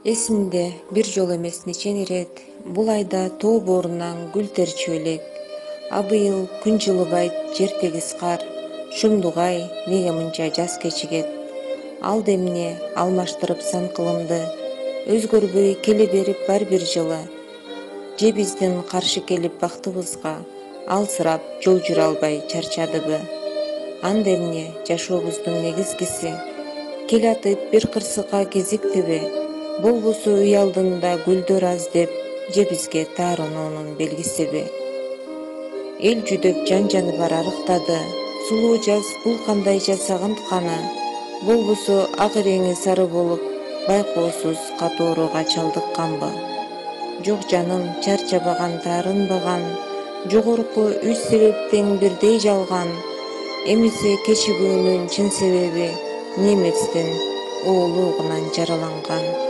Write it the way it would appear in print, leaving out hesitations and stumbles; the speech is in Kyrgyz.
Эсимде бир жолу эмес нечен ирет бул айда тоо боорунан гүл терчү элек. А быйыл күн жылыбайт, жер тегиз кар. Шумдугай, неге мынча жаз кечигет? Алды эмне алмаштырып сан кылымды, өзгөрбөй келе берип бар бир жылы. Же биздин каршы келип бактыбызга, алсырап жол жүрө албай чарчадыбы? Анда эмне жашообуздун негизгиси? Келатып бир кырсыкка кезиктиби? Болбосо үй алдында гүлдөр аз деп, же бизге таарыноонун белгисиби? Эл жүдөп жан бар арыктады. Сулуу жаз бул кандай жасагантканы? Болбосо ак реңи сары болуп, байкоосуз катооруга чалдыкканбы? Жок жаным, чарчабаган, таарынбаган, жогорку 3 себеп тең бирдей жалган. Эмесе кечигүүнүн чын себеби немецтин оолуугунан жараланган.